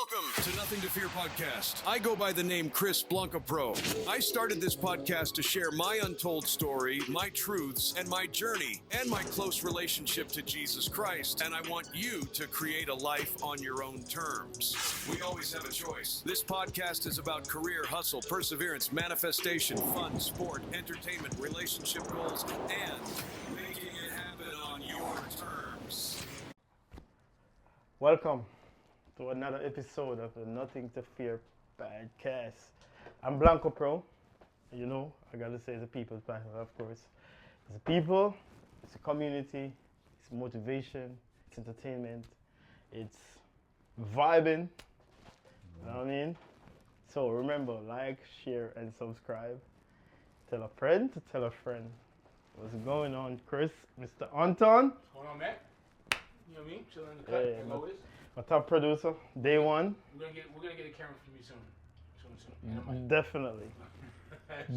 Welcome to Nothing to Fear podcast. I go by the name Chris Blanca Pro. I started this podcast to share my untold story, my truths, and my journey, and my close relationship to Jesus Christ. And I want you to create a life on your own terms. We always have a choice. This podcast is about career, hustle, perseverance, manifestation, fun, sport, entertainment, relationship goals, and making it happen on your terms. Welcome to another episode of the Nothing to Fear podcast. I'm Blanco Pro. You know, I gotta say it's a people's platform, of course. It's a people, it's a community, it's motivation, it's entertainment, it's vibing. You know what I mean? So remember, like, share, and subscribe. Tell a friend to tell a friend. What's going on, Chris? Mr. Anton? What's going on, man? You know what I mean? Chilling in the cut, as always. My top producer, day one. We're gonna get a camera from you soon. And a mic. Definitely.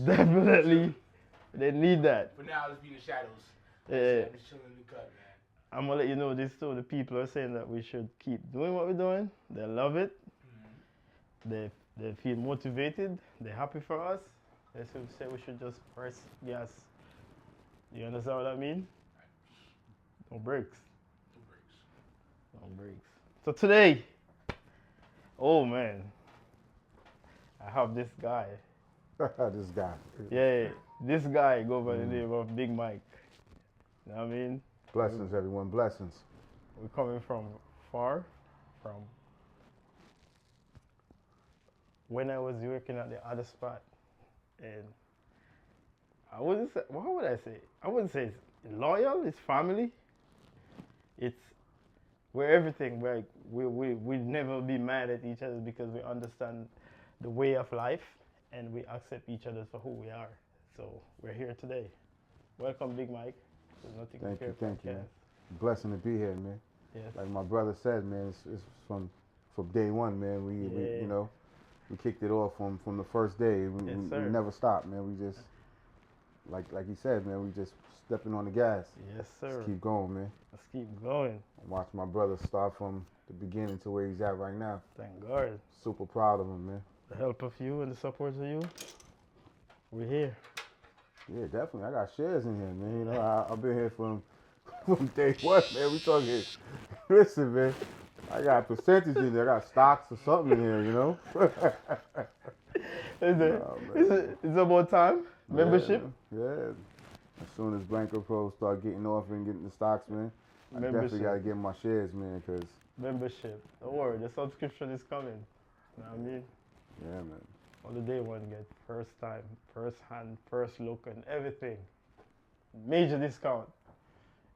Definitely. They need that. For now, let's be in the shadows. Yeah. Just chilling in the cut, man. I'm gonna let you know this too. The people are saying that we should keep doing what we're doing. They love it. Mm-hmm. They feel motivated. They're happy for us. They should say we should just press gas. You understand what I mean? No brakes. No brakes. So today, oh man, I have this guy. This guy. Yeah, this guy go by the name of Big Mike. You know what I mean? Blessings, everyone. Blessings. We're coming from far, from when I was working at the other spot. And I wouldn't say, what would I say? I wouldn't say it's loyal, it's family. We're everything. We never be mad at each other because we understand the way of life and we accept each other for who we are. So we're here today. Welcome, Big Mike. There's nothing Thank to you, fear thank you. podcast. Blessing to be here, man. Yes. Like my brother said, man, it's from day one, man. We you know, we kicked it off from the first day. We never stopped, man. We just like he said, man. We just stepping on the gas. Yes, sir. Let's keep going, man. Let's keep going. Watch my brother start from the beginning to where he's at right now. Thank God. Super proud of him, man. The help of you and the support of you, we're here. Yeah, definitely. I got shares in here, man. You know, I've been here from day one, man. We talking. Listen, man. I got percentage in there. I got stocks or something in here, you know. It's about time. Membership. Yeah. As soon as Blanco Pro start getting off and getting the stocks, man, I definitely got to get my shares, man, because... Membership. Don't worry, the subscription is coming. You know what I mean? Yeah, man. On the day one, get first time, first hand, first look, and everything. Major discount.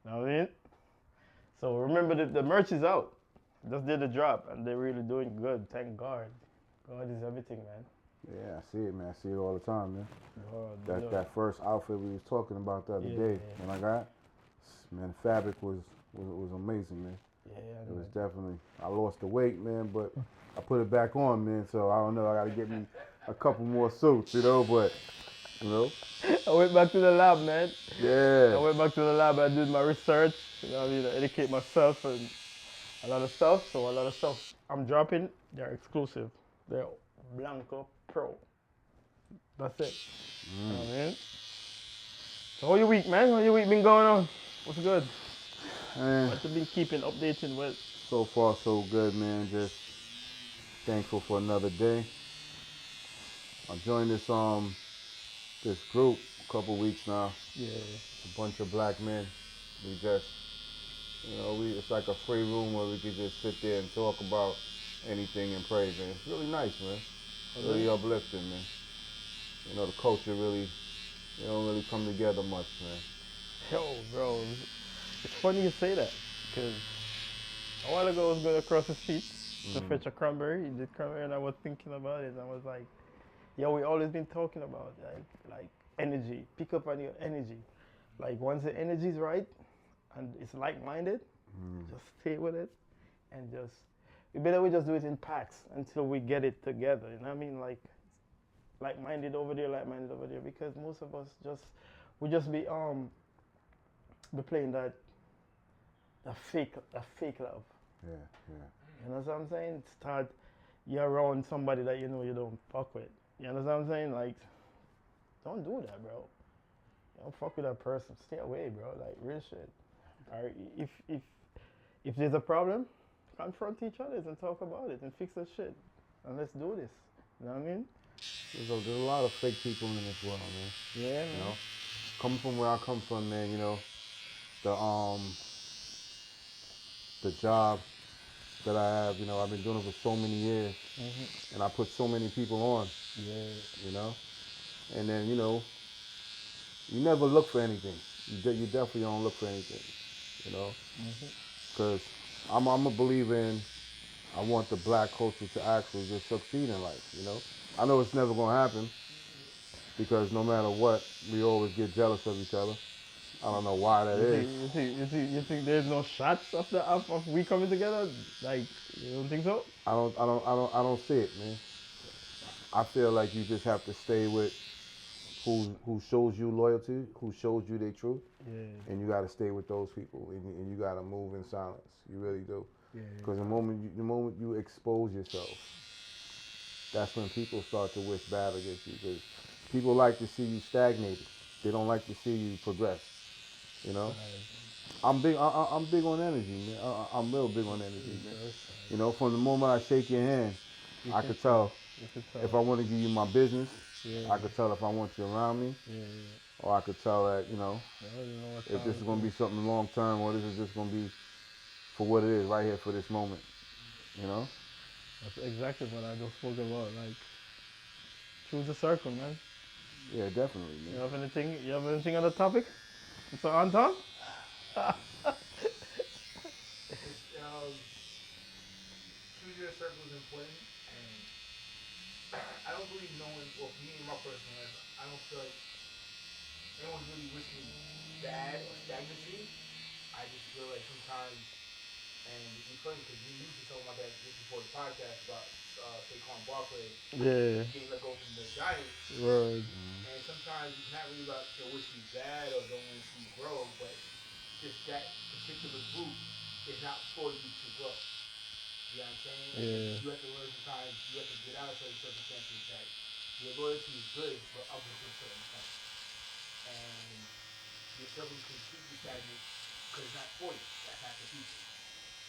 You know what I mean? So remember that the merch is out. Just did the drop, and they're really doing good. Thank God. God is everything, man. Yeah, I see it, man. I see it all the time, man. God, that first outfit we was talking about the other day, when I got, man, the fabric was amazing, man. Yeah, it was definitely. I lost the weight, man, but I put it back on, man. So I don't know. I got to get me a couple more suits, you know. But you know, I went back to the lab, man. Yeah. I went back to the lab. I did my research. You know what I mean? I educate myself and a lot of stuff. So a lot of stuff I'm dropping, they're exclusive. They're Blanco Pro. That's it. You know what I mean? So how your week, man? How your week been going on? What's good? What you been keeping updated with? So far, so good, man. Just thankful for another day. I joined this group a couple weeks now. Yeah. A bunch of black men. We just, you know, it's like a free room where we could just sit there and talk about anything and pray, man. It's really nice, man. Really uplifting, man. You know, the culture really, they don't really come together much, man. Yo, bro, it's funny you say that, because a while ago I was going across the street to fetch a cranberry, and I was thinking about it, and I was like, yo, we always been talking about, like energy, pick up on your energy. Like, once the energy is right, and it's like-minded, just stay with it, and we better just do it in packs until we get it together, you know what I mean? Like-minded over there, because most of us we just be playing that fake love. Yeah. You know what I'm saying? Start you're around somebody that you know you don't fuck with. You understand what I'm saying? Like, don't do that, bro. Don't fuck with that person. Stay away, bro. Like, real shit. Or if there's a problem, confront each other and talk about it and fix that shit. And let's do this. You know what I mean? There's a lot of fake people in this world, man. Yeah, man. You know, coming from where I come from, man. You know, the job that I have. You know, I've been doing it for so many years, and I put so many people on. Yeah. You know, and then you know, you never look for anything. You definitely don't look for anything. You know, because I'm a believer in. I want the black culture to actually just succeed in life. You know, I know it's never gonna happen because no matter what, we always get jealous of each other. I don't know why that is. You think there's no shots of we coming together? Like, you don't think so? I don't see it, man. I feel like you just have to stay with who shows you loyalty, who shows you their truth, and you got to stay with those people, and you got to move in silence. You really do. Because the moment you expose yourself, that's when people start to wish bad against you. Because people like to see you stagnated. They don't like to see you progress. You know. I'm big on energy, man. I'm real big on energy, man. You know, from the moment I shake your hand, I could tell if I want to give you my business. I could tell if I want you around me, or I could tell that, you know, if this is going to be something long term, or this is just going to be for what it is right here for this moment. You know. That's exactly what I just spoke about. Like, choose the circle, man. Yeah, definitely, man. You have anything? You have anything on the topic? So, Anton? Choose your circle is important, and I don't believe no one, well, for me in my personal life, I don't feel like anyone really wished me bad or stagnancy. I just feel like sometimes, and it's funny because we used to talk about that just before the podcast about Saquon Barkley getting let go from the Giants. Right. And sometimes it's not really about they wish you bad or don't want to see you grow, but just that particular group is not for you to grow. You know what I'm saying? Yeah. You have to learn sometimes, you have to get out of certain circumstances that your loyalty is good, but up until a certain point. And your circle can keep you stagnant because it's not for you. That's not the people.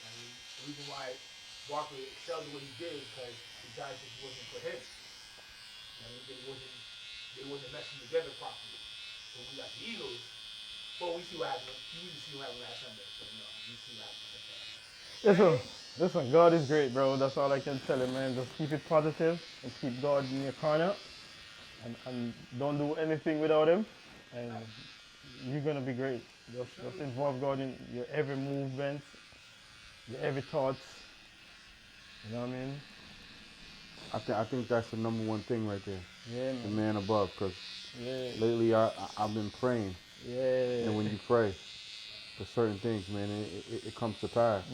I mean, the reason why Barkley excelled the way he did is because the Giants just wasn't for him. I mean, they wasn't meshing together properly. So we got the Eagles. Well, we see what happened. You see what happened last Sunday. So no, we see what happened. Listen, God is great, bro. That's all I can tell you, man. Just keep it positive and keep God in your corner, and don't do anything without Him, and you're gonna be great. Just involve God in your every movement, your every thoughts. You know what I mean? I think that's the number one thing right there. Yeah, The man. man above, because lately I've been praying. Yeah. And when you pray for certain things, man, it comes to pass.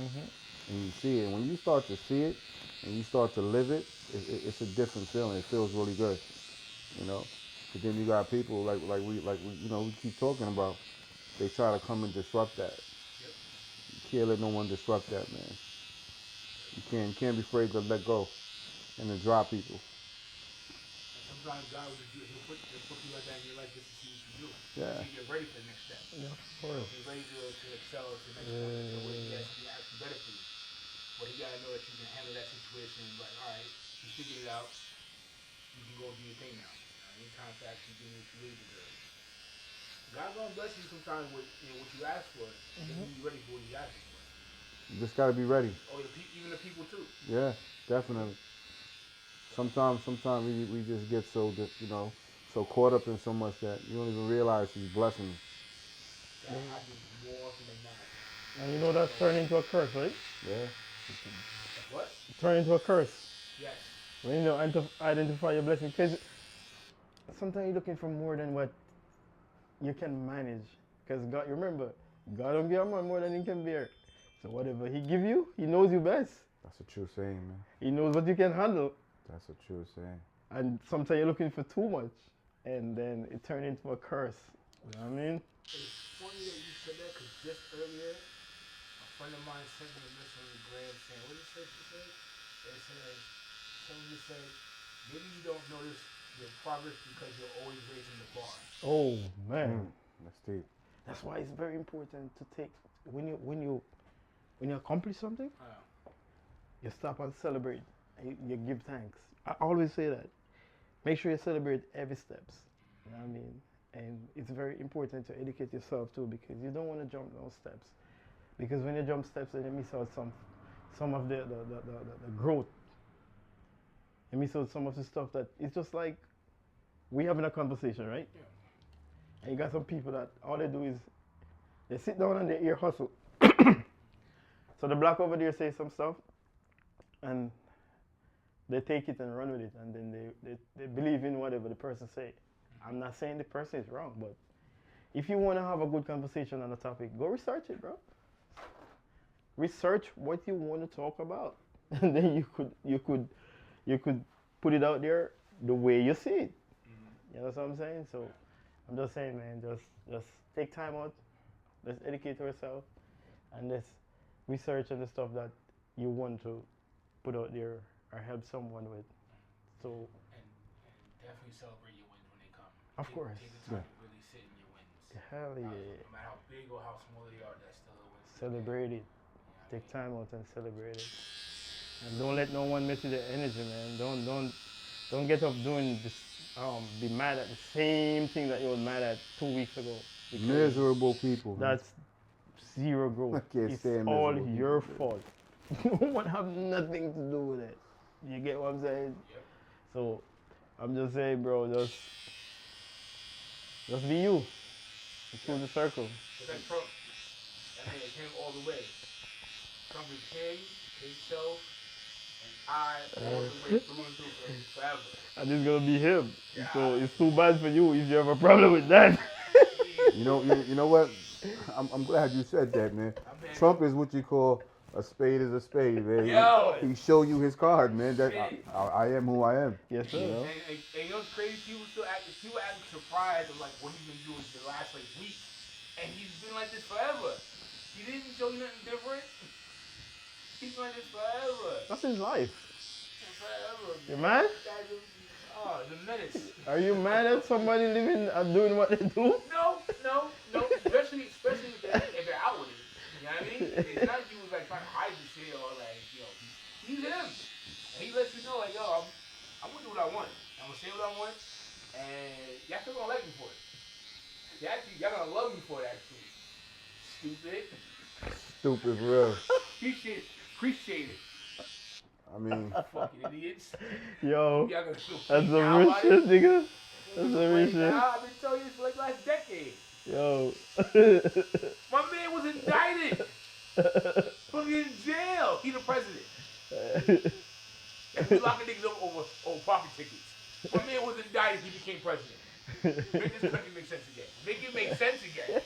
And you see it. When you start to see it and you start to live it, it's a different feeling. It feels really good, you know. But then you got people like we you know, we keep talking about. They try to come and disrupt that. You can't let no one disrupt that, man. You can't be afraid to let go and to drop people. Sometimes God will he'll put people like that in your life just to see what you do. Yeah. So you're ready for the next step. Yeah, of course. You're ready to excel to the next point. So what he has something actually better for you. But he gotta know that you can handle that situation and like, alright, you figured it out, you can go do your thing now. It's time to actually do what you really deserve. God gonna bless you sometimes with what you ask for, and you be ready for what you ask for. You just gotta be ready. Or even the people too. Yeah, definitely. Sometimes we just get so you know, so caught up in so much that you don't even realize He's blessing you. That happens more often than not. And you know that's turned into a curse, right? Yeah. What? Turn into a curse. Yes. When you don't identify your blessing, because sometimes you're looking for more than what you can manage. Because God, remember, God don't give a man more than He can bear. So whatever He give you, He knows you best. That's a true saying, man. He knows what you can handle. That's a true saying. And sometimes you're looking for too much, and then it turned into a curse. You know what I mean? It's funny that you said that because just earlier, a friend of mine sent me a message on the gram saying, what did it say? It says, Someone just said, maybe you don't notice your progress because you're always raising the bar. Oh man, That's deep. that's why it's very important to take when you accomplish something, you stop and celebrate. You give thanks. I always say that. Make sure you celebrate every steps. You know what I mean? And it's very important to educate yourself too, because you don't want to jump those steps. Because when you jump steps, then you miss out some of the growth. You miss out some of the stuff that it's just like we having a conversation, right? Yeah. And you got some people that all they do is they sit down and they ear hustle. So the black over there say some stuff, and they take it and run with it, and then they believe in whatever the person say. I'm not saying the person is wrong, but if you want to have a good conversation on a topic, go research it, bro. Research what you want to talk about, and then you could put it out there the way you see it. You know what I'm saying? So I'm just saying, man, just take time out. Let's educate ourselves, and let's research on the stuff that you want to put out there or help someone with. So And definitely celebrate your wins when they come. Of course. Take the time to really sit in your wins. hell No yeah, matter how big or how small they are, that's still a win. celebrate it. You know what I Take mean? time out and celebrate it. And don't let no one mess with your energy, man. Don't get up doing this. Be mad at the same thing that you were mad at 2 weeks ago. because Miserable people. man. That's zero growth. I can't It's stand all miserable your people. fault. No one have nothing to do with it. You get what I'm saying? Yep. So I'm just saying, bro, just be you. Through the circle. It's like Trump. That man is him all the way. Trump is him, himself, and I all the way through and through forever. And it's gonna be him. So it's too bad for you if you have a problem with that. You know what? I'm glad you said that, man. Trump is what you call a spade is a spade, man. Yo! He show you his card, man. That I am who I am. Yes, sir. You know? And you know what's crazy? People acting surprised of like what he's been doing the last like week. And he's been like this forever. He didn't show you nothing different. He's been like this forever. That's his life. Forever. You mad? Oh, the menace. Are you mad at somebody living and doing what they do? No. Especially if they're out with it. You know what I mean? It's not you was like trying to hide the shit or like, yo, he's him. And he lets you know like, yo, I'm gonna do what I want. I'm gonna say what I want, and y'all still gonna like me for it. Y'all gonna love me for it actually. Stupid. Stupid, for real. Appreciate it. I mean, Fucking idiots. Yo, Y'all gonna feel that's freaked the out real about shit, it. nigga. That's the real Freaked shit. out. I've been telling you this for like last decade. Yo. My man was indicted. Fucking in jail. He the president. And we locking niggas up over parking tickets. My man was indicted. He became president. Make this country make sense again. Make it make sense again.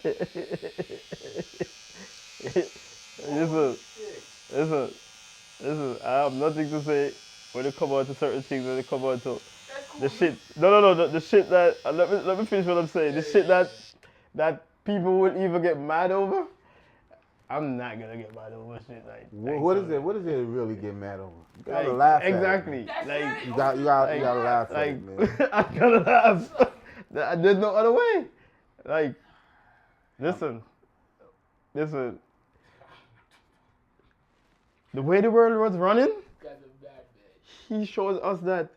Listen, I have nothing to say when it comes out to certain things, when it comes out to That's cool. the shit. No, the shit that, let me finish what I'm saying. The shit that people would even get mad over, I'm not gonna get mad over shit like. what is it? What is it to really get mad over? You gotta Like, laugh at exactly. it. That's Like, it. You gotta laugh at like, it, man. I gotta laugh. There's no other way. Like, listen. The way the world was running, Guys are bad, man. he shows us that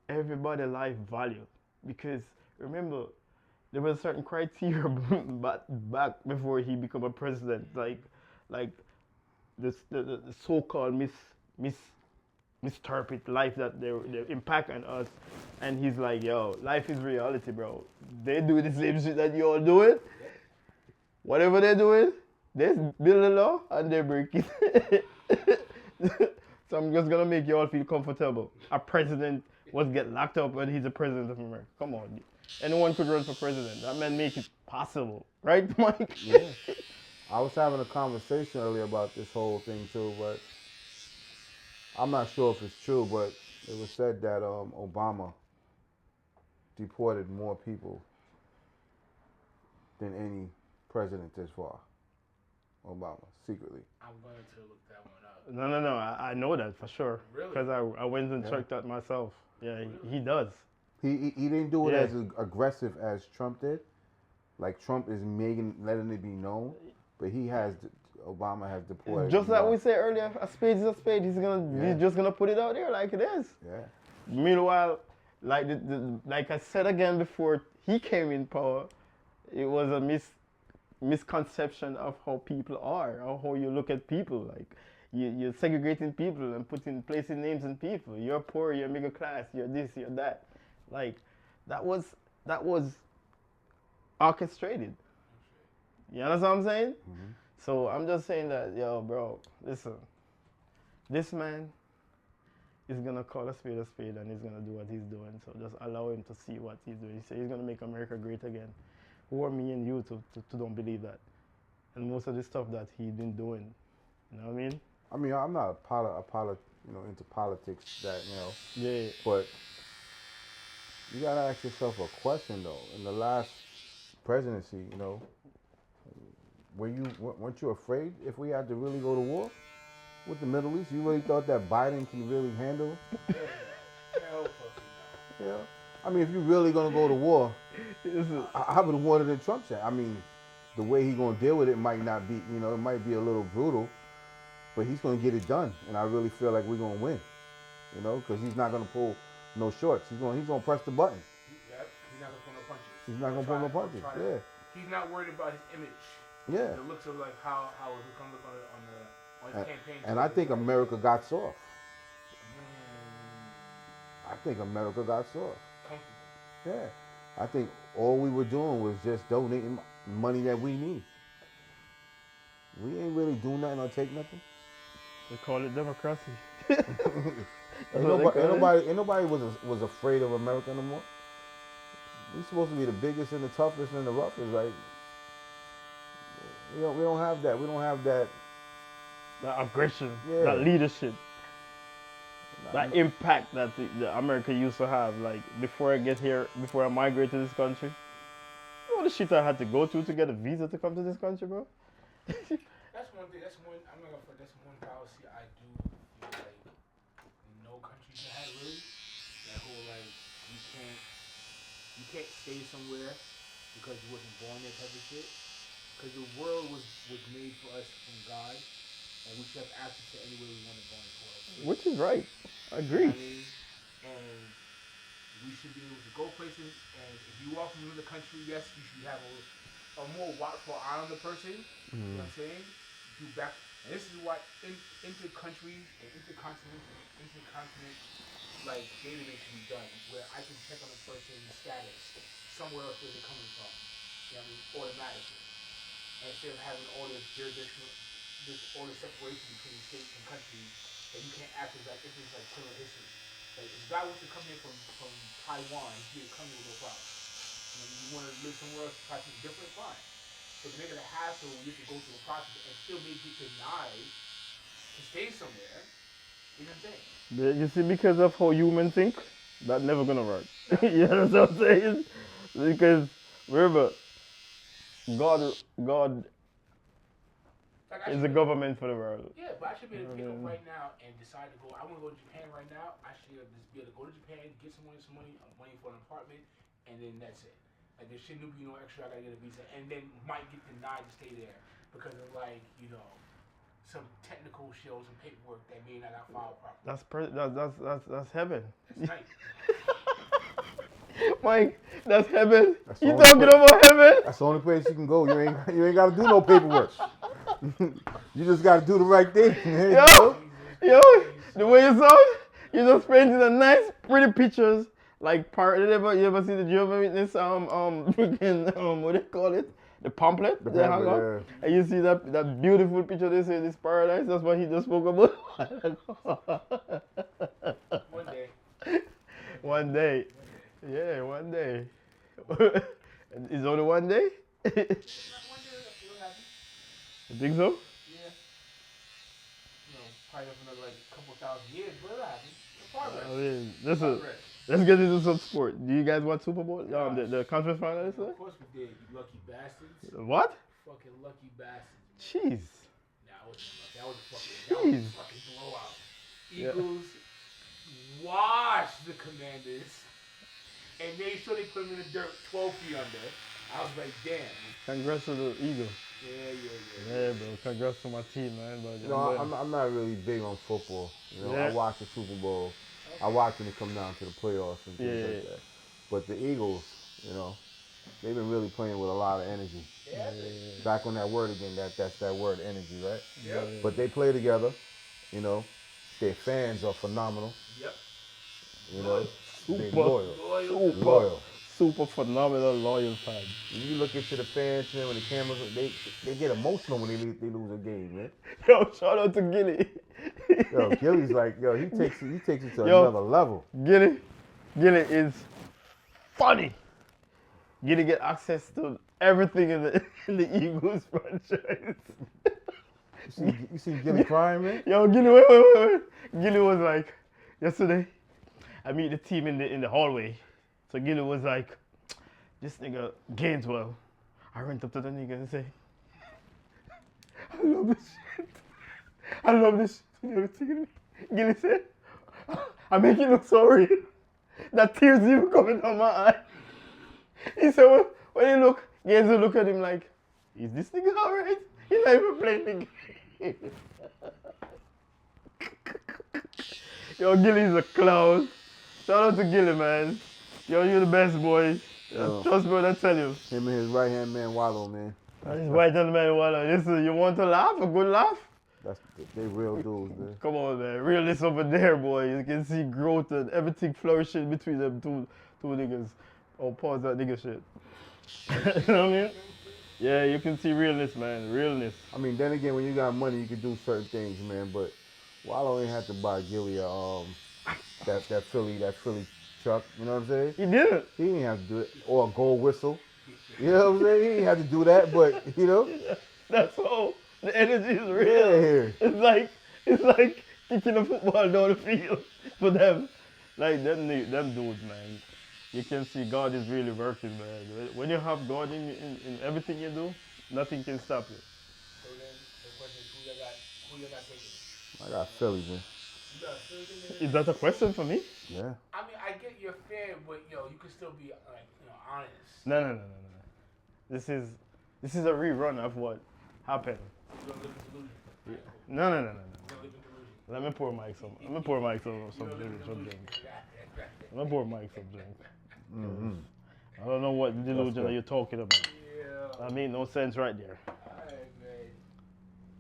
everybody life value. Because remember, there was a certain criteria back before he became a president, like the so-called misinterpret life that they impact on us, and he's like, yo, life is reality, bro. They do the same shit that you all doing. Whatever they're doing, they build a law and they break it. So I'm just gonna make you all feel comfortable. A president was get locked up when he's the president of America. Come on, anyone could run for president. That man make it possible, right, Mike? Yeah. I was having a conversation earlier about this whole thing too, but I'm not sure if it's true, but it was said that Obama deported more people than any president this far. Obama, secretly. I'm going to look that one up. No. I know that for sure. Really? Because I went and checked that myself. Yeah, he does. He didn't do it Yeah. as aggressive as Trump did. Like Trump is letting it be known, but Obama has deployed. Just like we said earlier, a spade is a spade. He's just gonna put it out there like it is. Yeah. Meanwhile, like like I said again before he came in power, it was a misconception of how people are, or how you look at people. Like you're segregating people and placing names in people. You're poor, you're middle class, you're this, you're that. Like that was orchestrated. You understand what I'm saying? Mm-hmm. So I'm just saying that, yo, bro, listen. This man is gonna call a spade, and he's gonna do what he's doing. So just allow him to see what he's doing. He said he's gonna make America great again. Who are me and you to don't believe that? And most of the stuff that he's been doing, you know what I mean? I mean, I'm not into politics Yeah. but you gotta ask yourself a question though. In the last presidency, weren't you afraid if we had to really go to war with the Middle East? You really thought that Biden can really handle? Yeah. I mean, if you're really gonna go to war, I would have wanted it Trump said. I mean, the way he's gonna deal with it might not be, it might be a little brutal, but he's gonna get it done, and I really feel like we're gonna win. Because he's not gonna pull no shorts. He's gonna press the button. Yep. He's not gonna pull no punches. He's not gonna pull no punches. Yeah. He's not worried about his image. Yeah. The looks of like how it will come look on his campaign. And I think America got soft. I think America got soft. Comfortable. Yeah. I think all we were doing was just donating money that we need. We ain't really doing nothing or take nothing. They call it democracy. Ain't nobody was afraid of America no more. We're supposed to be the biggest and the toughest and the roughest, right? We don't have that. We don't have that. That aggression, Yeah. that leadership, that impact that the America used to have. Like before I migrate to this country, you know the shit I had to go to get a visa to come to this country, bro. That's one thing. I'm not gonna. That's one policy I do feel like no country can have really. That whole like you can't stay somewhere because you wasn't born there type of shit. Because the world was made for us from God, and we should have access to anywhere we want to go in the world. Which is right. I agree. You know what I mean? And we should be able to go places. And if you walk from another country, yes, you should have a more watchful eye on the person. You know what I'm saying? Do back. And this is why inter-country and intercontinent like database should be done, where I can check on a person's status somewhere else where they're coming from. You know what I mean? Automatically. And instead of having all this all the separation between states and countries, that you can't act as like if it's like criminal history. Like if a guy wants to come here from Taiwan, he can come here with no problem. And if you want to live somewhere else, try something different, fine. But to make it a hassle, you have to go through a process and still may get denied to stay somewhere. You know what I'm saying? You see, because of how humans think, that's never gonna work. You know what I'm saying? Because remember, God Like is the government for the world. Yeah, but I should be able to pick up right now and decide to go. I want to go to Japan right now. I should just be able to go to Japan, get some money for an apartment, and then that's it. Like there shouldn't be no extra. I gotta get a visa, and then might get denied to stay there because of some technical shit or some paperwork that may not have filed properly. That's heaven. That's nice. Mike, that's heaven. That's You talking about heaven? That's the only place you can go. You ain't got to do no paperwork. You just got to do the right thing. Yo, the way you sound, you just painted a nice, pretty pictures. Like you ever see the Jehovah's Witness freaking what do they call it? The pamphlet they hang up. Yeah. And you see that beautiful picture they say this paradise. That's what he just spoke about. One day. One day. Yeah, one day. It's only one day? One day it'll happen. You think so? Yeah. Probably for another couple thousand years, but it'll happen. Progress. I mean, let's get into some sport. Do you guys watch Super Bowl? The conference final yesterday? Of course we did, you lucky bastards. What? Fucking lucky bastards. Jeez. Nah, That was a Jeez. fucking blowout. Yeah. Eagles washed the Commanders and made sure they put them in the dirt 12 feet under. I was like, damn. Congrats to the Eagles. Yeah. Yeah, bro. Congrats to my team, man. But You know, I'm not really big on football. You know, Yeah. I watch the Super Bowl. I watch when it come down to the playoffs and things like that. But the Eagles, you know, they've been really playing with a lot of energy. Yeah. Back on that word again, that's that word, energy, right? Yep. But they play together, you know. Their fans are phenomenal. Yep. You know, they Super. loyal. Super phenomenal loyal fans. When you look into the fans, man, when the cameras, they get emotional when they lose a game, man. Yo, shout out to Gilly. Yo, Gilly's like, yo, he takes it to another level. Gilly is funny. Gilly get access to everything in the Eagles franchise. You see Gilly crying, man? Yo, Gilly, wait. Gilly was like, yesterday, I meet the team in the hallway. So Gilly was like, this nigga Gaineswell. I went up to the nigga and say, I love this shit. I love this shit. Gilly said, I make you look sorry. That tears even coming down my eye. He said, well, when you look, Gaineswell look at him like, is this nigga alright? He's not even playing the game. Yo, Gilly's a clown. Shout out to Gilly, man. Yo, you're the best, boy. Trust me when I tell you. Him and his right-hand man, Wallow, man. His right-hand man, listen, you want to laugh? A good laugh? They real dudes, man. Come on, man. Realness over there, boy. You can see growth and everything flourishing between them two niggas. Oh, pause that nigga shit. You know what I mean? Yeah, you can see realness, man. Realness. I mean, then again, when you got money, you can do certain things, man. But Wallow ain't have to buy Gilly that Philly truck. You know what I'm saying? He did. He didn't have to do it. Or a gold whistle. You know what I'm saying? He didn't have to do that, but you know. That's all. The energy is real. Yeah. It's like kicking a football down the field for them. Like them dudes, man. You can see God is really working, man. When you have God in everything you do, nothing can stop you. So then the question is, who you got taking? I got Philly, man. You got Philly? Is that a question for me? Yeah. I mean, I get your fan, but you can still be like, honest. No. This is a rerun of what happened. You don't live in delusion. Right, cool. No. You don't live in delusion. Let me pour Mike some. Let me pour Mike some drink. Let me pour Mike some drink. Mm-hmm. I don't know what delusion are you talking about. Yeah. That made no sense right there. Alright, man.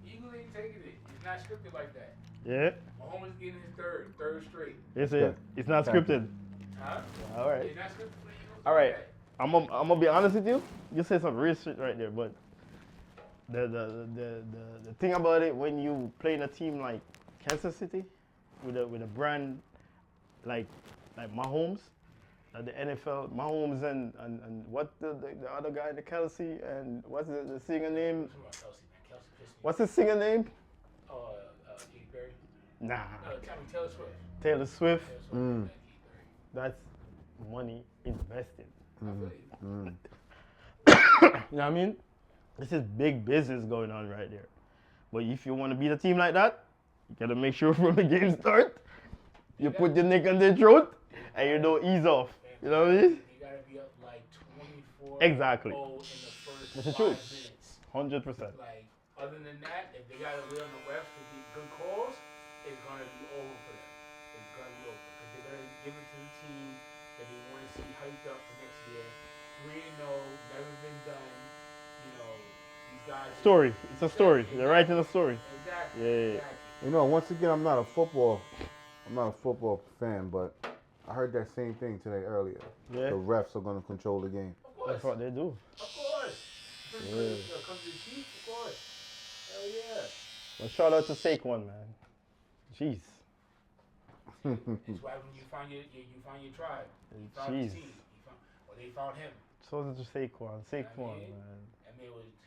Eagle ain't taking it. It's not scripted like that. Yeah? Mahomes getting his third straight. It's not scripted. Huh? All right. It's not scripted for the Eagles. All right. I'm gonna be honest with you. You said some real shit right there, but the thing about it, when you play in a team like Kansas City with a brand like Mahomes, the NFL, Mahomes and what the other guy, the Kelsey, and what's the singer name? Kelsey pissed me. What's the singer name? Katy Perry. Nah. Taylor Swift. Taylor Swift. Mm. That's money invested. Mm-hmm. You know what I mean? This is big business going on right there. But if you want to beat a team like that, you gotta make sure from the game start, you put your neck on their throat and you don't ease off. You know what I mean? You gotta be up like 24 Exactly. in the first That's the 5 truth. minutes. 100%. Like, other than that, if they gotta lay on the refs to get good calls, it's gonna be over for them. It's gonna be over. Because they're gonna give it to the team that they want to see hyped up for next year. 3-0, never been done. These guys. Story. It's a story. They're writing a story. Exactly. Yeah. Exactly. You know, once again, I'm not a football fan, but I heard that same thing today earlier. Yeah. The refs are going to control the game. Of course. That's what they do. Of course. Yeah. Come to the Chiefs, of course. Hell yeah. Well, shout out to Saquon, man. Jeez. It's why when you find your tribe, you found Jeez. the team, they found him. Shout out to Saquon. Saquon, I mean, man.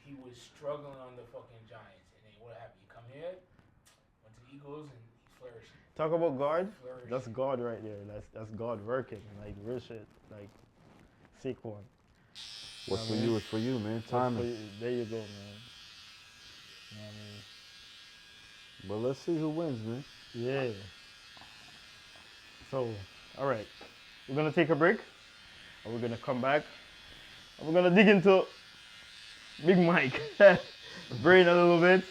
He was struggling on the fucking Giants, and then what happened? You come here, went to the Eagles, and he's flourishing. Talk about God. Flourishing. That's God right there. That's God working. Like real shit. Like Saquon. What's for you is for you, man. Timing. There you go, man. You know what I mean? But let's see who wins, man. Yeah. So, all right. We're going to take a break. And we're going to come back. And we're going to dig into Big Mike. Brain a little bit.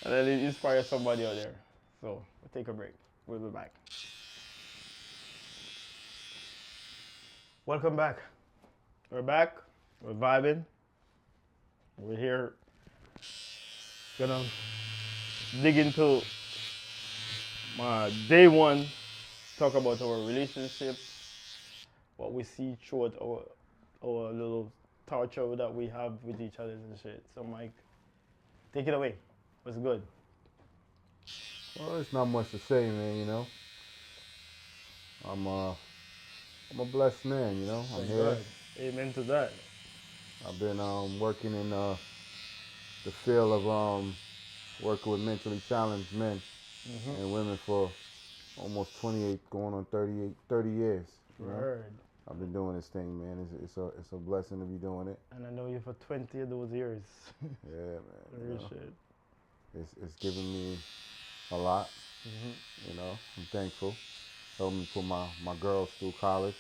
And then inspire somebody out there. So, we'll take a break. We'll be back. Welcome back. We're back. We're vibing. We're here. Gonna dig into my day one. Talk about our relationship. What we see throughout our little torture that we have with each other and shit. So Mike, take it away. What's good? Well, there's not much to say, man. You know, I'm a blessed man. You know, I'm Thank here. God. Amen to that. I've been working in the field of working with mentally challenged men and women for almost 28, going on 30 years. You know? Word. I've been doing this thing, man. It's a blessing to be doing it. And I know you for 20 of those years. Yeah, man. You Real know, shit. it's given me a lot. You know, I'm thankful. Helped me put my girls through college.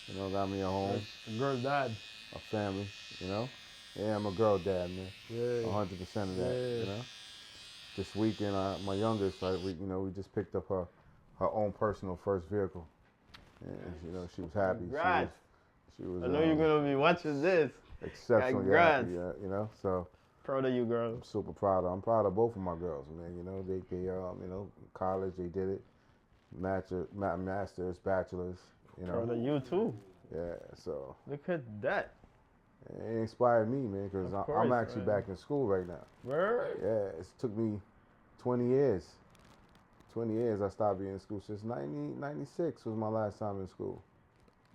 You know, got me a home, Girl dad. a family. You know, yeah, I'm a girl dad, man. Yeah. 100% of that. Yeah. You know, this weekend, my youngest, we just picked up her own personal first vehicle, and you know, she was happy. Congrats. She was. I know you're gonna be watching this. Exceptionally Congrats. happy. You know, so. Proud of you, girl. I'm super proud of. I'm proud of both of my girls, man. You know, they you know, college, they did it. Masters, bachelors, you know. Proud of you too. Yeah, so Look at that. it inspired me, man, because Of I'm course, actually man. back in school right now. Word. Yeah, it took me 20 years. 20 years I stopped being in school. Since 1996 was my last time in school.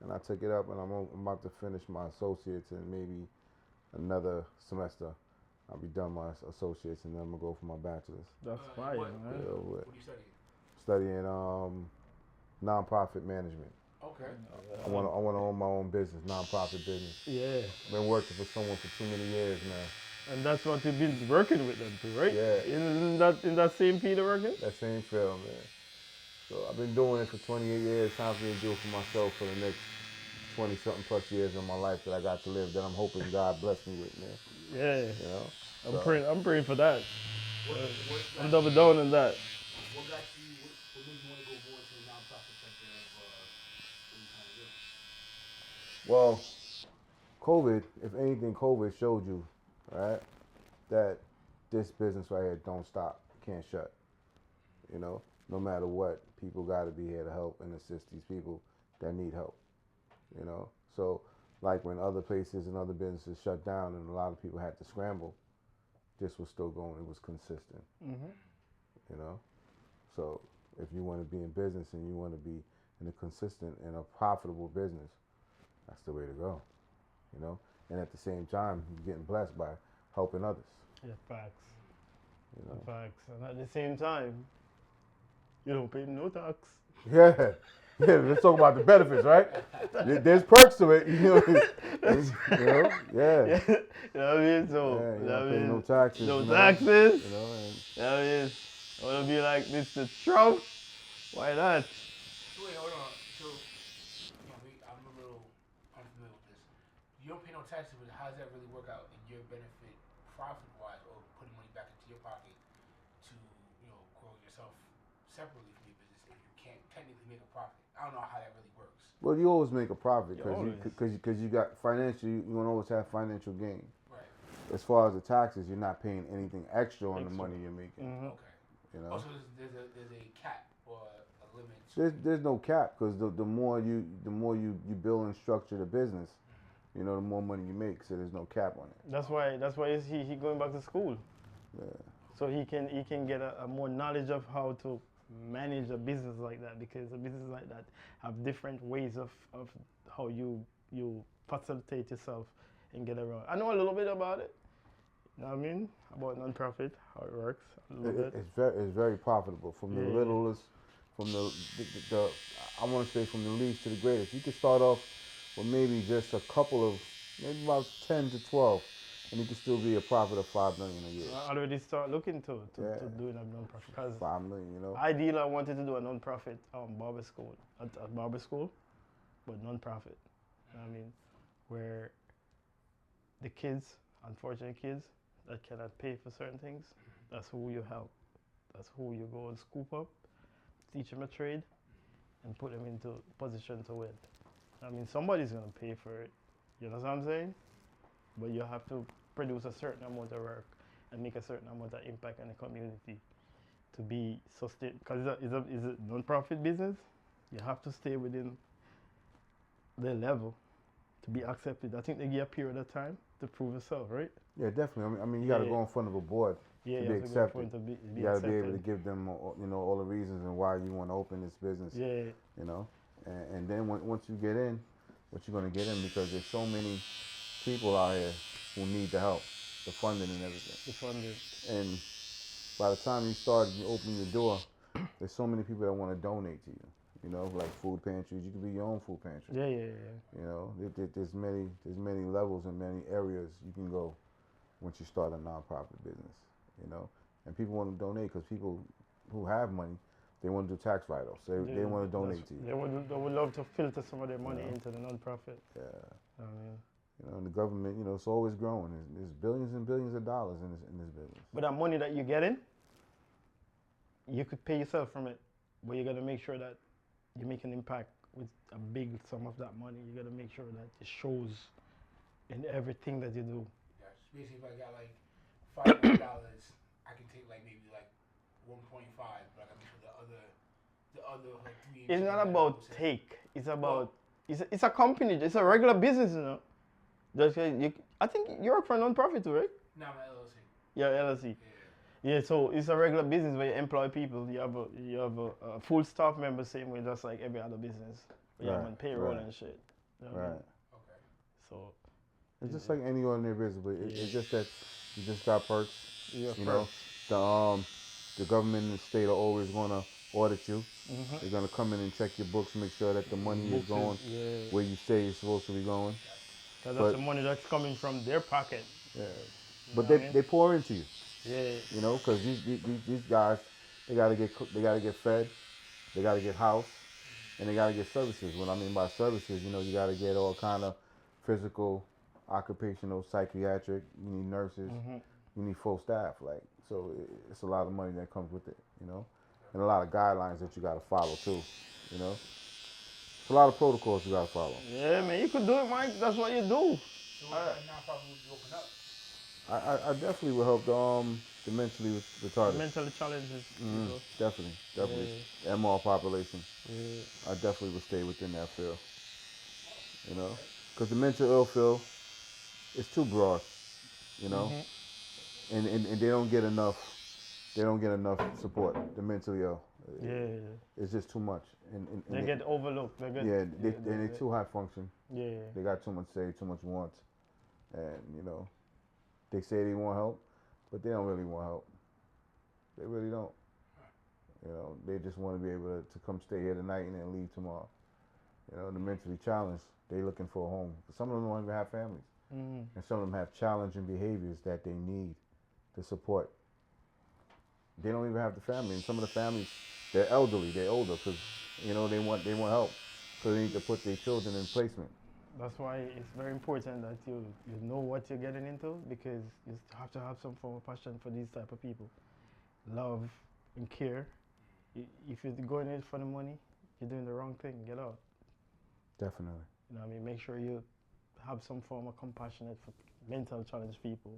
And I took it up, and I'm about to finish my associates in maybe another semester. I'll be done my associates, and then I'm going to go for my bachelor's. That's fire, what, man. what are you studying? Studying nonprofit management. Okay. I want to own my own business, nonprofit business. Yeah. Been working for someone for too many years now. And that's what you've been working with them too, right? Yeah. In that same field of working? That same field, man. So I've been doing it for 28 years. Time for me to do it for myself for the next 20-something plus years of my life that I got to live. That I'm hoping God bless me with, man. Yeah. You know. I'm praying for that. I'm What double down on that. What got you? What made you want to go more into the nonprofit sector of what you trying to do? Well, COVID, if anything, COVID showed you, right, that this business right here don't stop, can't shut. You know, no matter what, people got to be here to help and assist these people that need help. You know, so like when other places and other businesses shut down and a lot of people had to scramble, this was still going. It was consistent. You know, so if you want to be in business and you want to be in a consistent and a profitable business, that's the way to go. You know, and at the same time, you're getting blessed by helping others. Yeah, facts. You know, Facts. And at the same time, you don't pay no tax. yeah. Yeah, let's talk about the benefits, right? There's perks to it, you know. You know, yeah. You know what I mean? So, Yeah, you you know don't what I pay mean? no taxes. No you know, taxes. You know, and You know what I mean? I want to be like Mr. Trump. Why not? So wait, hold on. So, I'm a little unfamiliar with this. You don't pay no taxes, but how does that really work out in your benefit, profit-wise, or putting money back into your pocket to, grow yourself separately from your business if you can't technically make a profit? I don't know how that really works. well, you always make a profit You because you got financial. You want to always have financial gain. Right. As far as the taxes, you're not paying anything extra on the money you're making. Okay. You know, Also, there's a cap or a limit. there's no cap because the more you build and structure the business, you know, the more money you make. So there's no cap on it. That's why he going back to school. Yeah. So he can get a more knowledge of how to manage a business like that, because a business like that have different ways of how you facilitate yourself and get around. I know a little bit about it. You know what I mean? About non-profit, how it works a little bit. It's very profitable from the Yeah. littlest, from the I want to say from the least to the greatest. You can start off with maybe just a couple of, maybe about 10 to 12, and you can still be a profit of $5 million a year. I already start looking to Yeah. doing a non-profit because $5 million, you know. ideally I wanted to do a non-profit barber school, a barber school, but non-profit. You know what I mean, where the kids, unfortunate kids that cannot pay for certain things, that's who you help. That's who you go and scoop up, teach them a trade, and put them into position to win. I mean, somebody's gonna pay for it. You know what I'm saying? But you have to produce a certain amount of work and make a certain amount of impact on the community to be sustained. Because it's a non-profit business. You have to stay within the level to be accepted. I think they give a period of time to prove yourself, right? Yeah, definitely. I mean, you got to go in front of a board Yeah, to you be have to go in accepted. front to be You got to be able to accepted. give them, you know, all the reasons and why you want to open this business. Yeah, You know, and then once you get in, what you're gonna get in, because there's so many people out here who need the help, the funding and everything. the funding. And by the time you start, you open the door, there's so many people that want to donate to you. You know, like food pantries. You can be your own food pantry. Yeah. You know, there's many levels and many areas you can go once you start a nonprofit business. You know, and people want to donate because people who have money, they want to do tax write-offs. They want to donate to you. They would love to filter some of their money Yeah. into the non-profit. Yeah. I mean, You know, and the government, you know, it's always growing. There's billions and billions of dollars in this business. but that money that you're getting, you could pay yourself from it, but you got to make sure that you make an impact with a big sum of that money. You got to make sure that it shows in everything that you do. Yeah, basically, if I got like $500, I can take like maybe like 1.5, but I can put the other like 3. It's not about take. It's about it's a company. It's a regular business, you know. I think you work for a non-profit too, right? Nah, my LLC. Yeah, LLC. Yeah, so it's a regular business where you employ people. You have a full staff member, same way, just like every other business. You have on payroll and shit. You know what I mean? Okay. So It's just like any ordinary business, but it's just that you just got perks. you know, the government and the state are always gonna audit you. They're gonna come in and check your books, make sure that the money is going where you say it's supposed to be going. Because that's the money that's coming from their pocket. Yeah. But they pour into you. Yeah. You know, because these guys, they gotta get fed, they gotta get housed, and they gotta get services. What I mean by services, you know, you gotta get all kind of physical, occupational, psychiatric. You need nurses, you need full staff. Like, so it's a lot of money that comes with it. You know, and a lot of guidelines that you gotta follow too. You know, it's a lot of protocols you gotta follow. Yeah, man, you could do it, Mike. That's what you do. So what kind of nonprofit would you open up? I definitely would help the mentally retarded. Mentally challenges. People. Definitely. MR population. Yeah. I definitely would stay within that field. You know, because the mental ill field is too broad. You know, and they don't get enough. They don't get enough support. The mentally ill. Yeah. It's just too much. And They get overlooked. they're too high function. Yeah. They got too much say, too much wants, and you know, they say they want help, but they don't really want help. They really don't. You know, they just want to be able to come stay here tonight and then leave tomorrow. You know, the mentally challenged, they looking for a home. Some of them don't even have families, and some of them have challenging behaviors that they need to support. They don't even have the family, and some of the families, they're elderly, they're older, because you know they want help, so they need to put their children in placement. That's why it's very important that you know what you're getting into, because you have to have some form of passion for these type of people. Love and care. If you're going in for the money, you're doing the wrong thing. Get out. Definitely. You know what I mean? Make sure you have some form of compassionate for mental challenged people,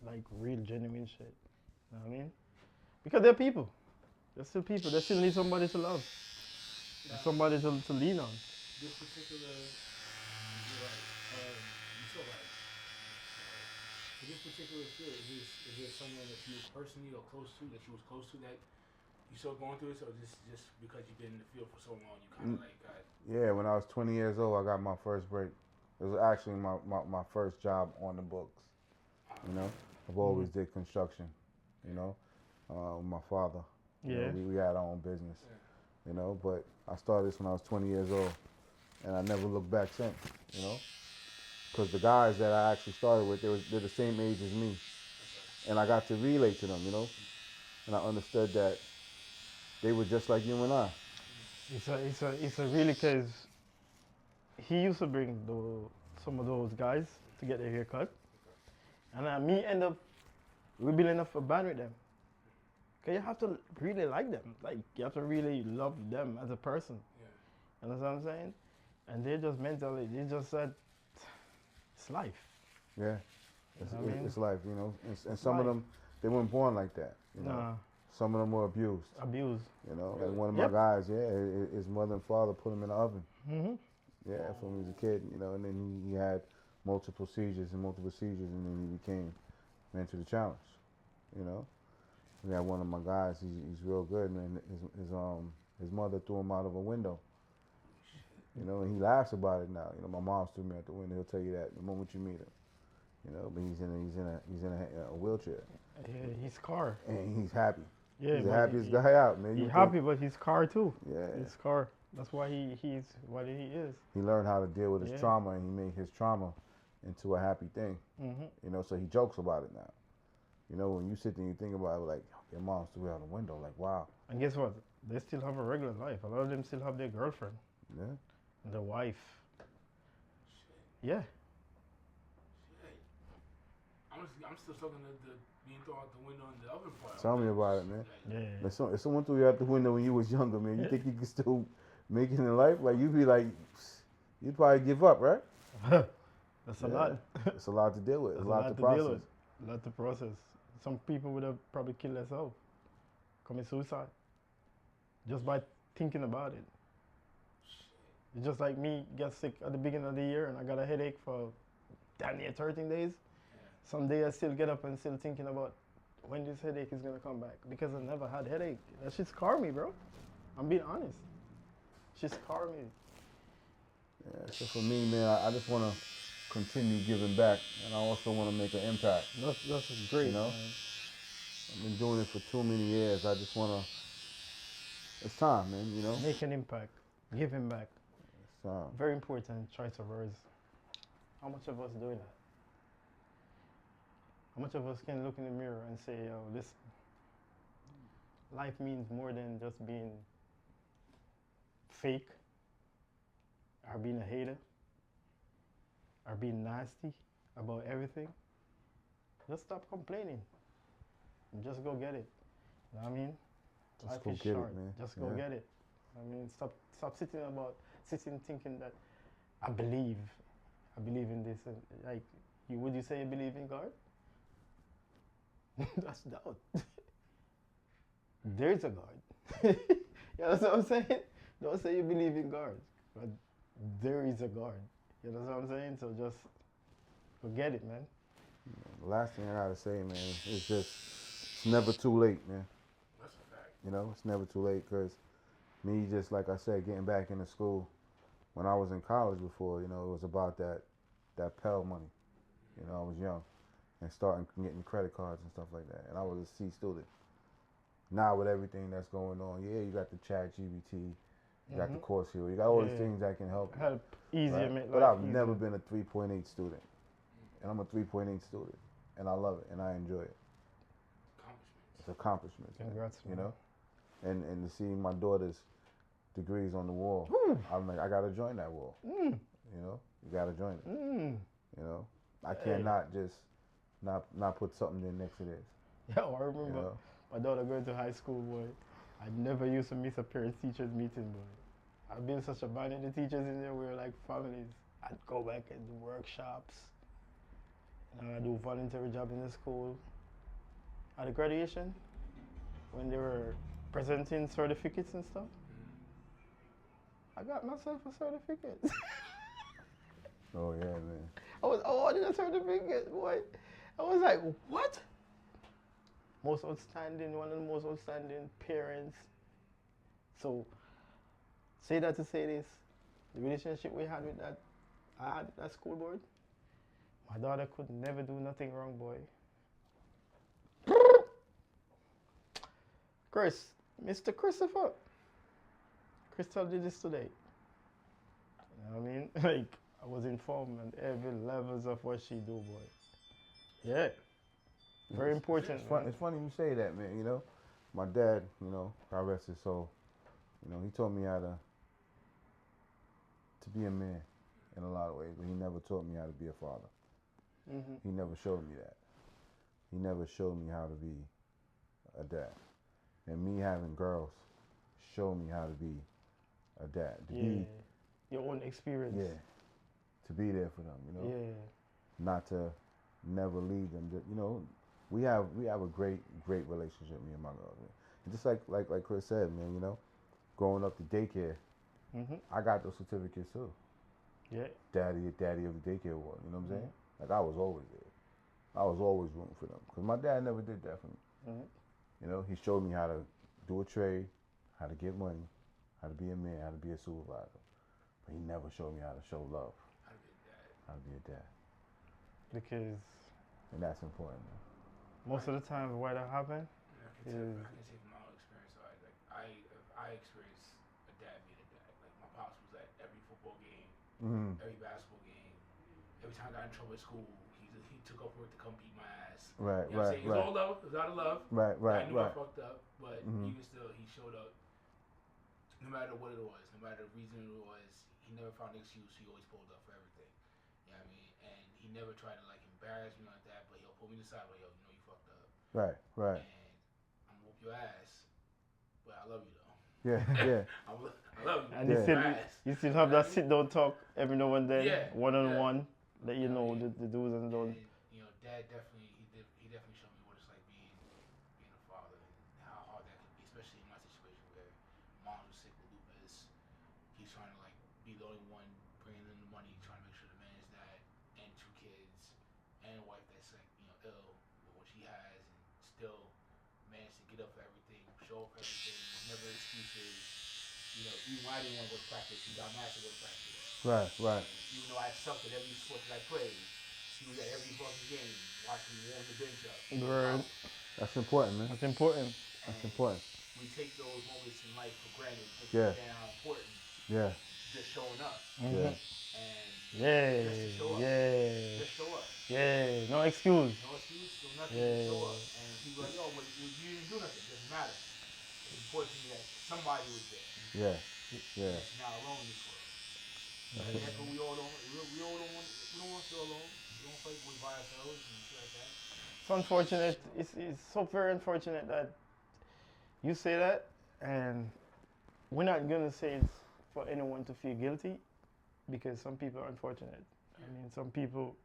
like real genuine shit. You know what I mean? Because they're people. They're still people. They still need somebody to love. Somebody to lean on. This particular, you're right. You're so right. For this particular field, is there someone that you personally or close to, that you was close to, that you still going through this, or just because you've been in the field for so long, you kind of like got? Yeah, when I was 20 years old, I got my first break. It was actually my first job on the books. You know, I've always did construction. You know, my father. You know, we had our own business. You know, but I started this when I was 20 years old, and I never looked back since. You know, because the guys that I actually started with, they're the same age as me, and I got to relate to them, you know, and I understood that they were just like you and I. It's a really cause he used to bring some of those guys to get their hair cut, and me end up rebuilding up a band with them. Cause you have to really like them, like you have to really love them as a person. Yeah. You know what I'm saying? And they just mentally, they just said, it's life. Yeah, You know what I mean? it's life, you know, and some of life. them, they weren't born like that, you know. Nah, Some of them were abused, abuse. you know. Really? Like one of Yep. my guys, yeah, his mother and father put him in the oven, Mm-hmm. yeah, from when he was a kid, you know, and then he had multiple seizures, and then he became mentally challenged, you know. We had one of my guys, he's real good, man. His mother threw him out of a window, you know, and he laughs about it now. You know, my mom threw me out the window. He'll tell you that the moment you meet him, you know. But he's in a wheelchair, Yeah, he's car. and he's happy. Yeah, He's the but happiest guy out, man. He's You happy, think- but he's car too. Yeah. He's car. That's why he's what he is. He learned how to deal with his Yeah. trauma, and he made his trauma into a happy thing. Mm-hmm. You know, so he jokes about it now. You know, when you sit there and you think about it, like your mom threw you out the window, like wow. And guess what? They still have a regular life. A lot of them still have their girlfriend, Yeah. and their wife. Shit. Yeah. Shit. I'm still talking to the being thrown out the window in the other part. Tell me about it, man. Yeah. If someone threw you out the window when you was younger, man, you think you could still make it in life? Like you'd be like, you'd probably give up, right? That's a Yeah. lot. It's a lot to deal with. That's a lot to process. deal with. A lot to process. Some people would have probably killed themselves, commit suicide, just by thinking about it. It's just like me get sick at the beginning of the year and I got a headache for damn near 13 days. Some day I still get up and still thinking about when this headache is gonna come back because I never had headache. That shit scarred me, bro. I'm being honest. She scarred me. Yeah, so for me, man, I just want to continue giving back, and I also want to make an impact. That's great. You know? Man. I've been doing it for too many years. I just want to. It's time, man. You know. Make an impact. Give him back. It's time. Very important choice of words. How much of us doing that? How much of us can look in the mirror and say, yo, listen, life means more than just being fake, or being a hater, or being nasty about everything. Just stop complaining. And just go get it. You know what I mean? Just Life go is get it, short. man. Just go Yeah. get it. I mean, stop sitting thinking that I believe in this. And like, would you say you believe in God? That's doubt. There's a God. You know what I'm saying? Don't say you believe in God, but there is a God. You know what I'm saying? So just forget it, man. The last thing I gotta say, man, is just it's never too late, man. That's a fact. You know, it's never too late because me, just like I said, getting back into school. When I was in college before, you know, it was about that Pell money. You know, I was young and starting getting credit cards and stuff like that. And I was a C student. Now with everything that's going on, yeah, you got the Chat GBT, you got the course here, you got all these Yeah. things that can help you. Help easier, Right? make But life I've easier. never been a 3.8 student. And I'm a 3.8 student. And I love it and I enjoy it. Accomplishments. It's accomplishments. man, Congrats, you man. know? And to see my daughter's degrees on the wall, I'm like, I gotta join that wall. Mm. You know? You gotta join it. Mm. You know? I Hey. cannot just not put something in next to this. Yo, I You remember know? my daughter going to high school, boy. I never used to miss a parents teachers meeting, boy. I've been such a band of the teachers in there. We were like families. I'd go back and do workshops. And I do voluntary job in the school. At the graduation, when they were presenting certificates and stuff, I got myself a certificate. Oh yeah, man. I was awarded a certificate, boy. I was like, what? Most outstanding, one of the most outstanding parents. So, say that to say this, the relationship we had with that school board, my daughter could never do nothing wrong, boy. Chris, Mr. Christopher. Crystal did this today. You know what I mean? Like, I was informed on every levels of what she do, boy. Yeah. Very important. It's funny you say that, man. You know, my dad, you know, God rest his soul. You know, he taught me how to be a man in a lot of ways, but he never taught me how to be a father. Mm-hmm. He never showed me that. He never showed me how to be a dad. And me having girls showed me how to be a dad. To be, your own experience. yeah, to be there for them, you know. Yeah. Not to never leave them. You know, we have a great relationship, me and my girls. Man. And just like Chris said, man, you know, growing up to daycare, Mm-hmm. I got those certificates too. Yeah. Daddy of the daycare ward. You know what I'm saying? Like I was always there. I was always rooting for them because my dad never did that for me. Mm-hmm. You know, he showed me how to do a trade, how to get money, how to be a man, how to be a supervisor. But he never showed me how to show love. How to be a dad. Because And that's important, man. most of the time, why that happen? I can say from my own experience. So I experienced a dad being a dad. Like my pops was at every football game, every basketball game. Every time I got in trouble at school, he took off work to come beat my ass. Right, you know what I'm saying? It was all love. It was out of love. Right. I knew I fucked up, but even still, he showed up. No matter what it was, no matter the reason it was, he never found an excuse. He always pulled up for everything. You know what I mean? And he never tried to like embarrass me like that, but he'll pull me to the side, like, yo, you know you fucked up. Right. And I'm gonna whoop your ass, but I love you though. Yeah. I love you. And Yeah. you still have that sit down talk every now and then, Yeah, one on one, that you know the do's and don'ts. And, you know, Dad definitely he definitely showed me what it's like being a father and how hard that could be, especially in my situation where mom was sick with lupus. He's trying to like be the only one bringing in the money, trying to make sure to manage that, and 2 kids, and a wife that's like ill with what she has, and still manage to get up for everything, show up for everything, never excuses. You know, even when I didn't want to go to practice, he got mad to go to practice. Right. And even though I sucked at every sport that I played, he was at every fucking game watching me warm the bench up. Word. That's important, man. That's important. That's important. We take those moments in life for granted, but Yeah. understand how important Yeah. just showing up. Yeah. And Yeah. just to show up. Yeah. Just show up. Yeah. No excuse. No excuse, no nothing, Yeah. just show up. And people are like, oh, well, you didn't do nothing. It doesn't matter. It's important to me that somebody was there. Yeah. Yeah. That's not alone in this world. And that's what we all don't want to feel alone. We don't feel like we're by ourselves and shit like that. It's unfortunate. It's so very unfortunate that you say that, and we're not gonna say it's for anyone to feel guilty, because some people are unfortunate. I mean, some people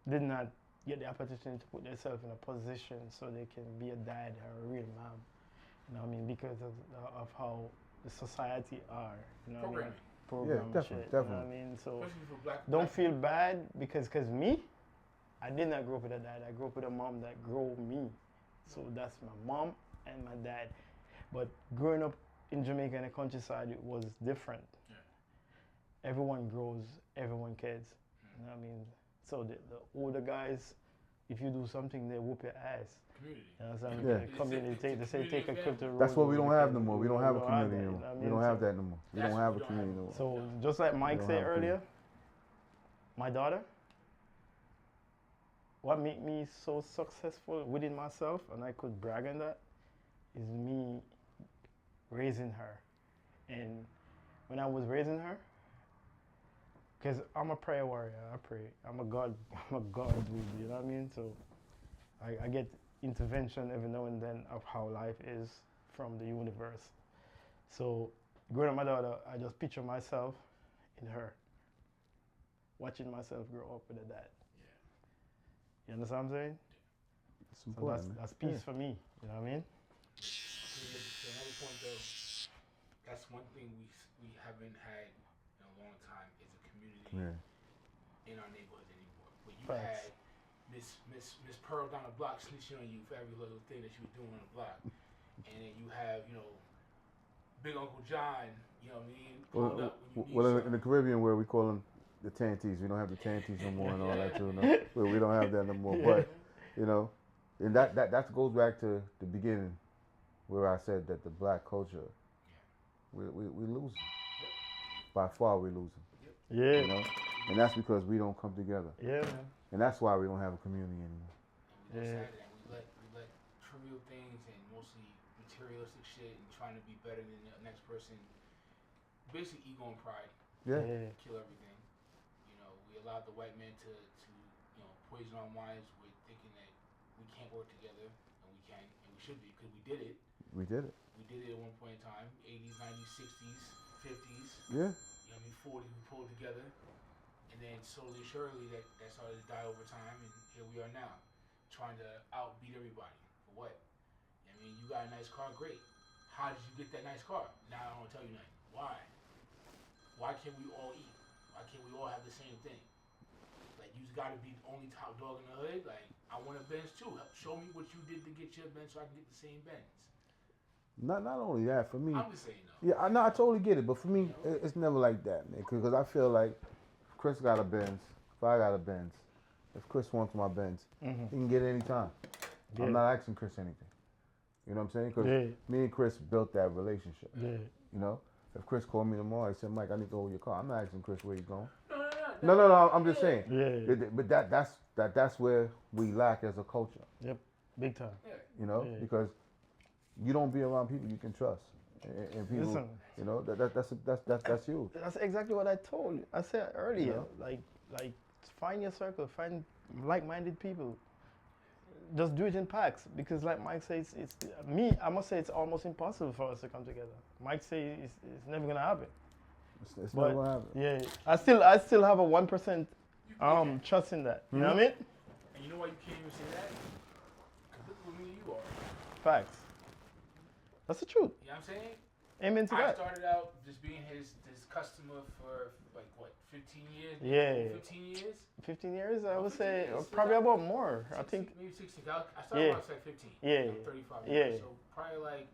did not get the opportunity to put themselves in a position so they can be a dad or a real mom. You know what I mean? Because of how the society are. You know what I mean? Program and definitely, shit. You know what I definitely. mean? So Especially for black don't feel bad because me, I did not grow up with a dad. I grew up with a mom that grew me. So that's my mom and my dad. But growing up in Jamaica in the countryside, it was different. Yeah. Everyone grows, everyone cares. You know what I mean? So the older guys, if you do something, they whoop your ass. Community. You know what I'm saying? Yeah. The community, they say take a trip to the road. That's what we don't have no because more. We don't have a community that, no you more. know what I We mean? don't have So- that no more. We That's don't what have we a don't community have. no more. So just like Mike don't said have a earlier, my daughter, what made me so successful within myself, and I could brag on that, is me raising her. And when I was raising her, because I'm a prayer warrior, I pray. I'm a God dude, you know what I mean? So I get intervention every now and then of how life is from the universe. So growing up my daughter, I just picture myself in her, watching myself grow up with a dad. You understand what I'm saying? It's So important, man. that's peace for me, you know what I mean? To another point though, that's one thing we haven't had in a long time is a community in our neighborhood anymore. But you Facts. had Miss Pearl down the block snitching on you for every little thing that you were doing on the block, and then you have Big Uncle John, you know what I mean, pulling up when you need Well, in something. the Caribbean, where we call them the tanties, we don't have the tanties no more and all that too. No, we don't have that no more. But and that goes back to the beginning, where I said that the black culture, we losing. By far, we losing. Yeah. You know? And that's because we don't come together. Yeah, man. And that's why we don't have a community anymore. And we Yeah. decided that we let trivial things and mostly materialistic shit and trying to be better than the next person, basically ego and pride, Yeah. kill everything. You know, we allowed the white man to poison our minds with thinking that we can't work together, and we can, and we should be, because we did it. We did it. We did it at one point in time, 80s, 90s, 60s, 50s. Yeah. 40s, we pulled together. And then slowly, surely, that started to die over time, and here we are now, trying to outbeat everybody. For what? I mean, you got a nice car, great. How did you get that nice car? Now I don't want to tell you nothing. Why? Why can't we all eat? Why can't we all have the same thing? Like, you got to be the only top dog in the hood. Like, I want a Benz too. Show me what you did to get your Benz so I can get the same Benz. Not only that, for me. I'm just saying, though. Yeah, I know, I totally get it, but for me, it's never like that, man. Because I feel like if Chris got a Benz, if I got a Benz, if Chris wants my Benz, he can get it anytime. Yeah. I'm not asking Chris anything. You know what I'm saying? Because me and Chris built that relationship. Yeah. You know, if Chris called me tomorrow, he said, "Mike, I need to hold your car." I'm not asking Chris where he's going. No. I'm just saying. Yeah. But that's where we lack as a culture. Yep. Big time. You know, Yeah. because you don't be around people you can trust, and people. Listen. You know, that's huge. That's exactly what I told you. I said earlier, like find your circle, find like-minded people. Just do it in packs, because like Mike says, it's me. I must say it's almost impossible for us to come together. Mike says it's never gonna happen. It's never gonna happen. Yeah, I still have a 1% trust in that. You know what I mean? And you know why you can't even say that? Because look what me and you are. Facts. That's the truth. You know what I'm saying? Amen to I that. started out just being his customer for like what, 15 years? Yeah. 15 years? 15 years, I would 15 say, years. probably about more. I 16, think. maybe 16. I started when I was like 15. Yeah. I'm 35 Yeah. years. So probably like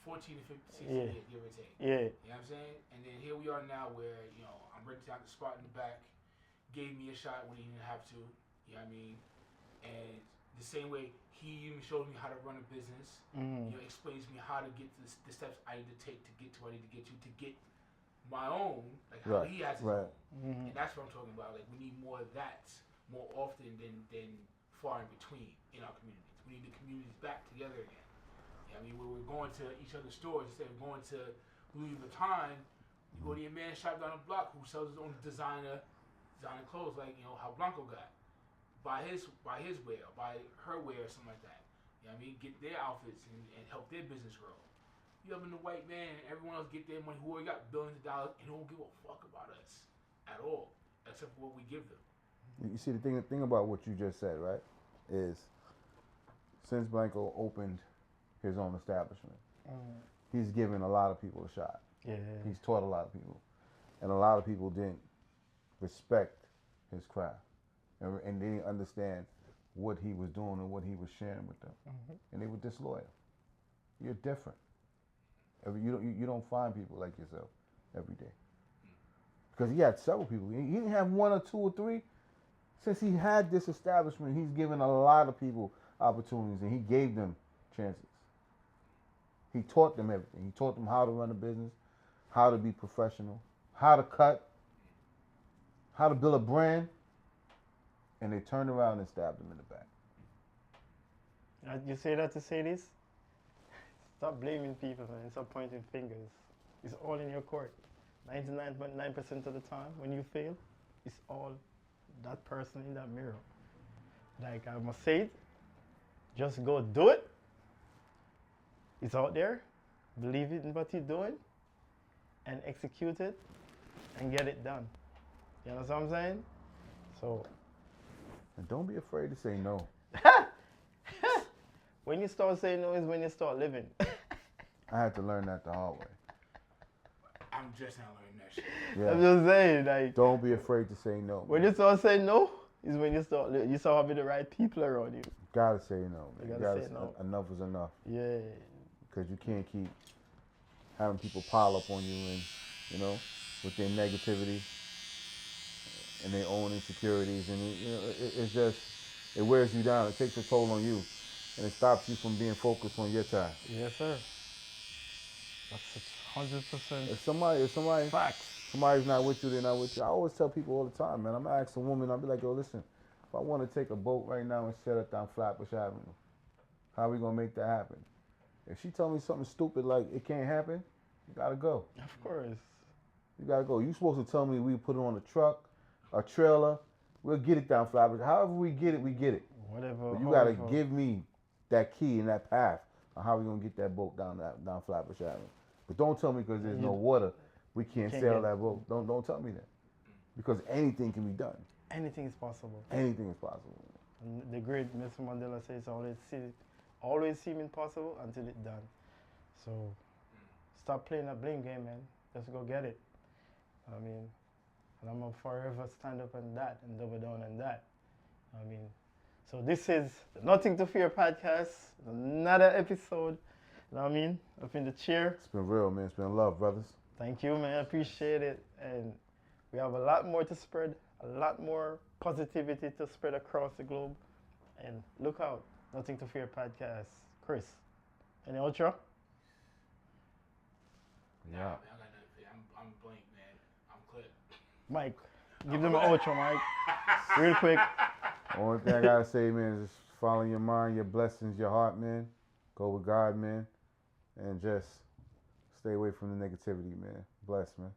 14 to 15, 16 Yeah. years, give or take. Yeah. You know what I'm saying? And then here we are now where, I'm renting out the spot in the back, gave me a shot when he didn't have to. You know what I mean? And the same way, he even showed me how to run a business. Explains me how to get the steps I need to take to get to where I need to get to get my own, like how he has his own. And that's what I'm talking about. Like, we need more of that more often than far in between in our communities. We need the communities back together again. You know what I mean? Where we're going to each other's stores instead of going to Louis Vuitton, you go to your man's shop down the block who sells his own designer clothes, like how Blanco got. Buy his wear, or buy her wear, or something like that. You know what I mean? Get their outfits and help their business grow. You having the white man and everyone else get their money who already got billions of dollars and don't give a fuck about us at all, except for what we give them. You see, the thing about what you just said, right, is since Blanco opened his own establishment, he's given a lot of people a shot. Yeah. He's taught a lot of people, and a lot of people didn't respect his craft, and they didn't understand what he was doing and what he was sharing with them, and they were disloyal. You're different. You don't find people like yourself every day. Because he had several people. He didn't have one or two or three. Since he had this establishment, he's given a lot of people opportunities, and he gave them chances. He taught them everything. He taught them how to run a business, how to be professional, how to cut, how to build a brand, and they turned around and stabbed him in the back. You say that to say this? Stop blaming people, man. Stop pointing fingers. It's all in your court. 99.9% of the time, when you fail, it's all that person in that mirror. Like I must say it, just go do it. It's out there. Believe it in what you're doing, and execute it, and get it done. You understand what I'm saying? So. And don't be afraid to say no. When you start saying no is when you start living. I had to learn that the hard way. I'm just now learning that shit. Yeah. I'm just saying, like. Don't be afraid to say no. When you start saying no, is when you start having the right people around you. Gotta say no, man. You gotta say no. Enough is enough. Yeah. Because you can't keep having people pile up on you and, with their negativity and their own insecurities. And, it's just, it wears you down. It takes a toll on you. And it stops you from being focused on your task. Yes, sir. That's 100%. If somebody Facts. Somebody's not with you, they're not with you. I always tell people all the time, man. I'm gonna ask a woman, I'll be like, yo, listen, if I want to take a boat right now and set it down Flatbush Avenue, how are we gonna make that happen? If she tell me something stupid like it can't happen, you gotta go. Of course. You gotta go. You supposed to tell me we put it on a truck, a trailer, we'll get it down Flatbush. However we get it, we get it. Whatever. But you gotta give me that key and that path on how we gonna get that boat down Flatbush Avenue. But don't tell me because there's no water, we can't sail that boat. Don't tell me that. Because anything can be done. Anything is possible. Anything is possible. And the great Mr. Mandela says always seem impossible until it's done. So stop playing that blame game, man. Just go get it. I mean, and I'm gonna forever stand up on that and double down on that. I mean, so this is the Nothing to Fear podcast, another episode. You know what I mean? Up in the chair. It's been real, man. It's been love, brothers. Thank you, man. I appreciate it. And we have a lot more to spread, a lot more positivity to spread across the globe. And look out, Nothing to Fear podcast. Chris, any outro? Yeah. Man, I got nothing for you. I'm blank, man. I'm clipped. Mike, give them an outro, Mike. Real quick. Only thing I gotta say, man, is just follow your mind, your blessings, your heart, man. Go with God, man. And just stay away from the negativity, man. Bless, man.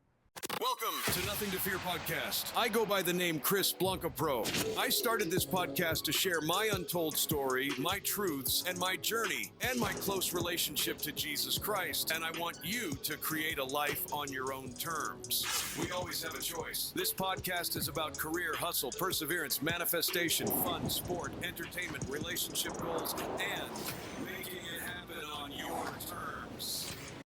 Welcome to Nothing to Fear podcast. I go by the name Chris Blanca Pro. I started this podcast to share my untold story, my truths, and my journey, and my close relationship to Jesus Christ. And I want you to create a life on your own terms. We always have a choice. This podcast is about career, hustle, perseverance, manifestation, fun, sport, entertainment, relationship goals, and making it happen on your terms.